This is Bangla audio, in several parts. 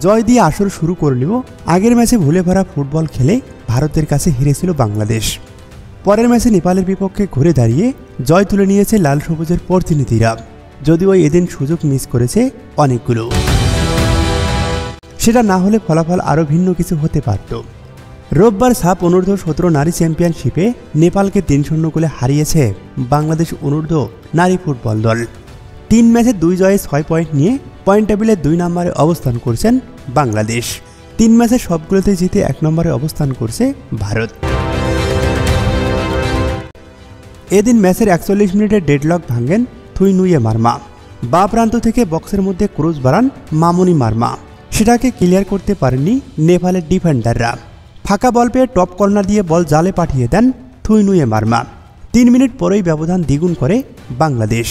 জয় দিয়ে আসর শুরু করলেও আগের ম্যাচে ভুলে ভরা ফুটবল খেলে ভারতের কাছে হেরেছিল বাংলাদেশ। পরের ম্যাচে নেপালের বিপক্ষে ঘুরে দাঁড়িয়ে জয় তুলে নিয়েছে লাল সবুজের প্রতিনিধিরা, যদিও এদিন সুযোগ মিস করেছে অনেকগুলো। সেটা না হলে ফলাফল আরও ভিন্ন কিছু হতে পারত। রোববার সাফ অনূর্ধ্ব-17 নারী চ্যাম্পিয়নশিপে নেপালকে 3-0 গোলে হারিয়েছে বাংলাদেশ অনূর্ধ্ব নারী ফুটবল দল। 3 ম্যাচে 2 জয়ে 6 পয়েন্ট নিয়ে পয়েন্ট টেবিলে 2 নম্বরে অবস্থান করছেন বাংলাদেশ। 3 ম্যাচে সবগুলোতে জিতে 1 নম্বরে অবস্থান করছে ভারত। এদিন ম্যাচের 41 মিনিটে ডেডলক ভাঙেন থুইনুয়ে মারমা। বা প্রান্ত থেকে বক্সের মধ্যে ক্রস বাড়ান মামুনি মারমা। সেটাকে ক্লিয়ার করতে পারেননি নেপালের ডিফেন্ডাররা। ফাঁকা বল পেয়ে টপ কর্নার দিয়ে বল জালে পাঠিয়ে দেন থুইনুয়ে মারমা। 3 মিনিট পরেই ব্যবধান দ্বিগুণ করে বাংলাদেশ।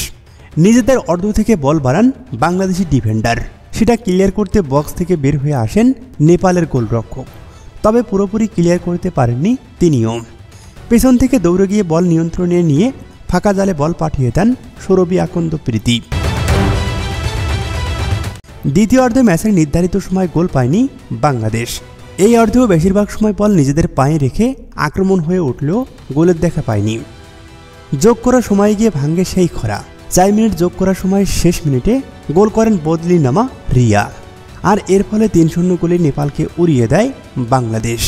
নিজেদের অর্ধ থেকে বল বাড়ান বাংলাদেশি ডিফেন্ডার। সেটা ক্লিয়ার করতে বক্স থেকে বের হয়ে আসেন নেপালের গোলরক্ষক, তবে পুরোপুরি ক্লিয়ার করতে পারেননি তিনিও। পেছন থেকে দৌড়ে গিয়ে বল নিয়ন্ত্রণে নিয়ে ফাঁকা জালে বল পাঠিয়ে দেন সৌরভী আকন্দ প্রীতি। দ্বিতীয় অর্ধে ম্যাচের নির্ধারিত সময় গোল পায়নি বাংলাদেশ। এই অর্ধেও বেশিরভাগ সময় বল নিজেদের পায়ে রেখে আক্রমণ হয়ে উঠলেও গোলের দেখা পায়নি। যোগ করার সময় গিয়ে ভাঙ্গে সেই খরা। 4 মিনিট যোগ করার সময় শেষ মিনিটে গোল করেন বদলি নামা রিয়া, আর এর ফলে 3-0 গোলে নেপালকে উড়িয়ে দেয় বাংলাদেশ।